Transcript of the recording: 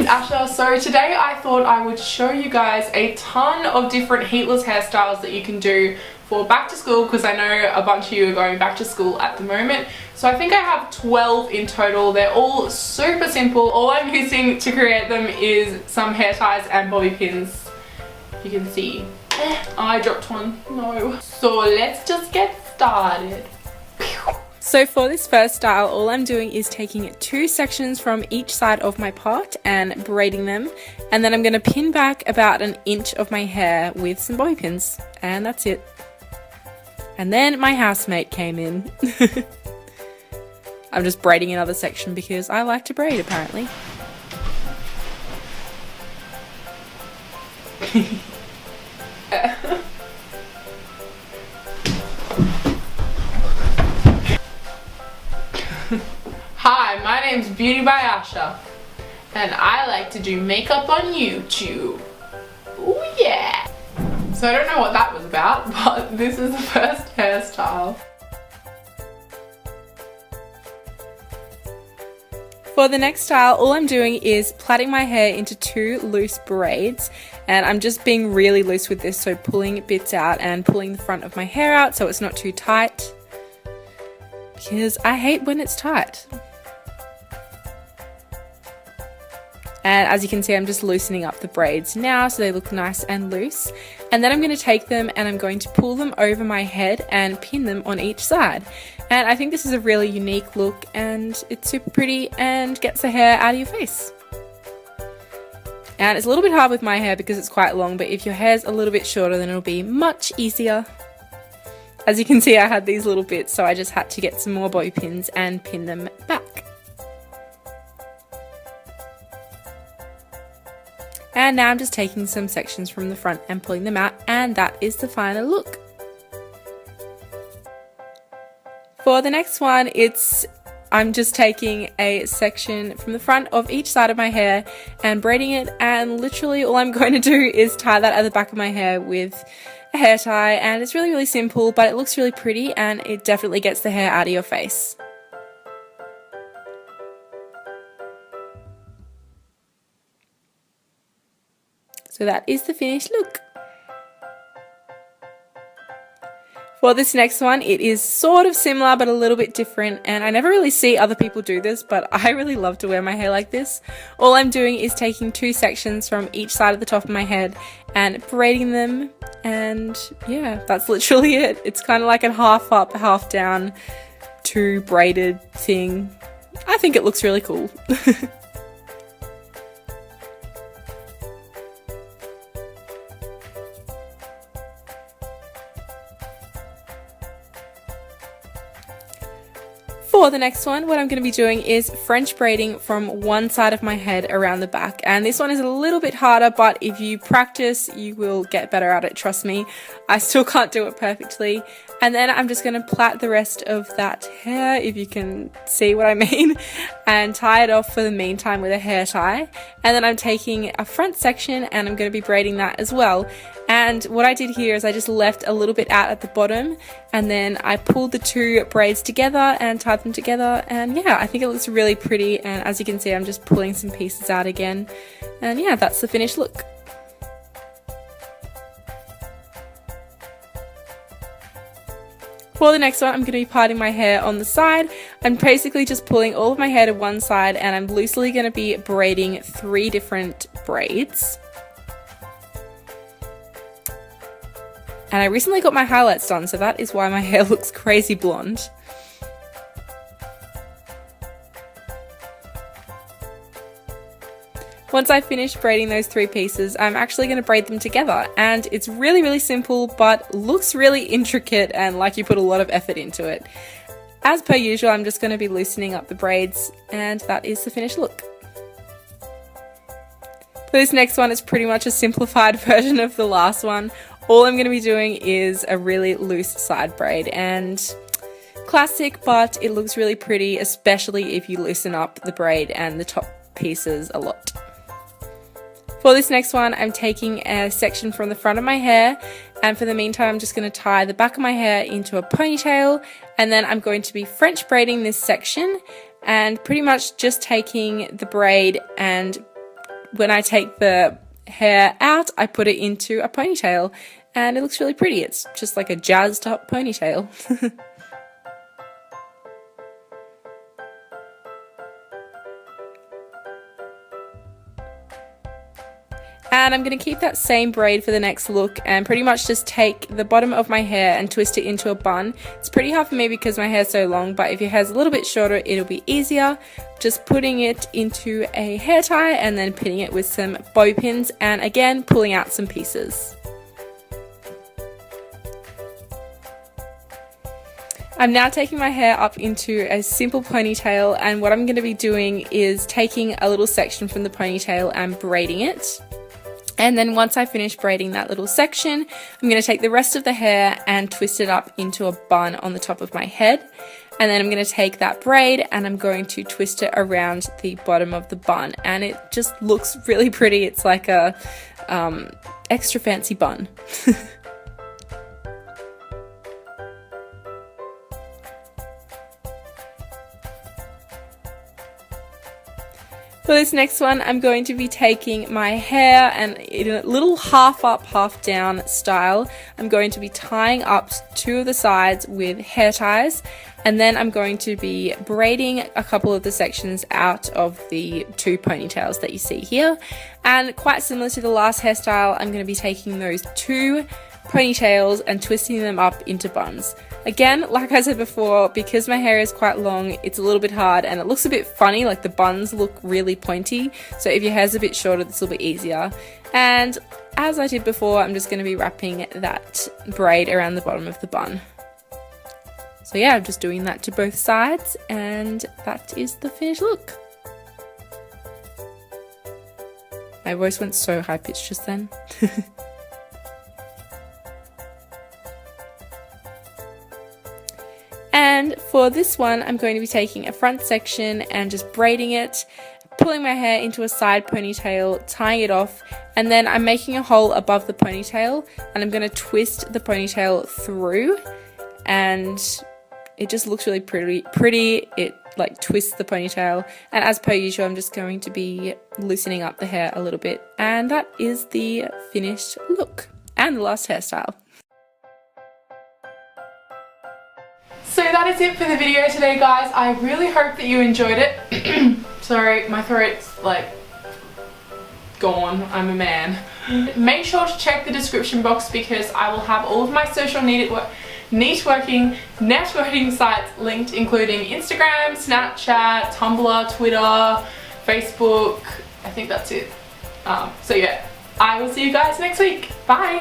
Asha. So today I thought I would show you guys a ton of different heatless hairstyles that you can do for back to school, because I know a bunch of you are going back to school at the moment. So I think I have 12 in total. They're all super simple. All I'm using to create them is some hair ties and bobby pins. You can see. I dropped one. No. So let's just get started. So for this first style, all I'm doing is taking 2 sections from each side of my pot and braiding them, and then I'm going to pin back about an inch of my hair with some bobby pins, and that's it. And then my housemate came in. I'm just braiding another section because I like to braid, apparently. Hi, my name's Beauty by Asha, and I like to do makeup on YouTube. Ooh yeah! So I don't know what that was about, but this is the first hairstyle. For the next style, all I'm doing is plaiting my hair into 2 loose braids, and I'm just being really loose with this, so pulling bits out and pulling the front of my hair out so it's not too tight, because I hate when it's tight. And as you can see, I'm just loosening up the braids now so they look nice and loose. And then I'm going to take them and I'm going to pull them over my head and pin them on each side. And I think this is a really unique look, and it's super pretty and gets the hair out of your face. And it's a little bit hard with my hair because it's quite long, but if your hair's a little bit shorter, then it'll be much easier. As you can see, I had these little bits, so I just had to get some more bobby pins and pin them back. And now I'm just taking some sections from the front and pulling them out, and that is the final look. For the next one, I'm just taking a section from the front of each side of my hair and braiding it, and literally all I'm going to do is tie that at the back of my hair with a hair tie, and it's really simple, but it looks really pretty and it definitely gets the hair out of your face. So that is the finished look. For this next one, it is sort of similar but a little bit different, and I never really see other people do this, but I really love to wear my hair like this. All I'm doing is taking 2 sections from each side of the top of my head and braiding them, and yeah, that's literally it. It's kind of like a half up, half down, 2 braided thing. I think it looks really cool. For the next one, what I'm going to be doing is French braiding from one side of my head around the back, and this one is a little bit harder, but if you practice you will get better at it, trust me. I still can't do it perfectly. And then I'm just going to plait the rest of that hair, if you can see what I mean, and tie it off for the meantime with a hair tie. And then I'm taking a front section and I'm going to be braiding that as well. And what I did here is I just left a little bit out at the bottom, and then I pulled the 2 braids together and tied them together, and yeah, I think it looks really pretty. And as you can see, I'm just pulling some pieces out again, and yeah, that's the finished look. For the next one, I'm going to be parting my hair on the side. I'm basically just pulling all of my hair to one side, and I'm loosely going to be braiding 3 different braids. And I recently got my highlights done, so that is why my hair looks crazy blonde. Once I finish braiding those 3 pieces, I'm actually going to braid them together, and it's really simple but looks really intricate and like you put a lot of effort into it. As per usual, I'm just going to be loosening up the braids, and that is the finished look. For this next one, it's pretty much a simplified version of the last one. All I'm going to be doing is a really loose side braid, and classic, but it looks really pretty, especially if you loosen up the braid and the top pieces a lot. For this next one, I'm taking a section from the front of my hair, and for the meantime, I'm just going to tie the back of my hair into a ponytail, and then I'm going to be French braiding this section, and pretty much just taking the braid and when I take the hair out, I put it into a ponytail, and it looks really pretty. It's just like a jazzed up ponytail. And I'm going to keep that same braid for the next look and pretty much just take the bottom of my hair and twist it into a bun. It's pretty hard for me because my hair's so long, but if your hair's a little bit shorter, it'll be easier. Just putting it into a hair tie and then pinning it with some bow pins, and again pulling out some pieces. I'm now taking my hair up into a simple ponytail, and what I'm going to be doing is taking a little section from the ponytail and braiding it. And then once I finish braiding that little section, I'm going to take the rest of the hair and twist it up into a bun on the top of my head. And then I'm going to take that braid and I'm going to twist it around the bottom of the bun. And it just looks really pretty. It's like a extra fancy bun. For this next one, I'm going to be taking my hair and in a little half up, half down style, I'm going to be tying up two of the sides with hair ties, and then I'm going to be braiding a couple of the sections out of the two ponytails that you see here. And quite similar to the last hairstyle, I'm going to be taking those two ponytails and twisting them up into buns. Again, like I said before, because my hair is quite long, it's a little bit hard and it looks a bit funny, like the buns look really pointy. So if your hair's a bit shorter, this will be easier. And as I did before, I'm just going to be wrapping that braid around the bottom of the bun. So yeah, I'm just doing that to both sides, and that is the finished look. My voice went so high pitched just then. And for this one, I'm going to be taking a front section and just braiding it, pulling my hair into a side ponytail, tying it off, and then I'm making a hole above the ponytail and I'm going to twist the ponytail through, and it just looks really pretty. It like twists the ponytail, and as per usual, I'm just going to be loosening up the hair a little bit, and that is the finished look and the last hairstyle. So that is it for the video today, guys. I really hope that you enjoyed it. Sorry, my throat's like gone. I'm a man. Make sure to check the description box because I will have all of my social networking sites linked, including Instagram, Snapchat, Tumblr, Twitter, Facebook. I think that's it. So yeah, I will see you guys next week. Bye!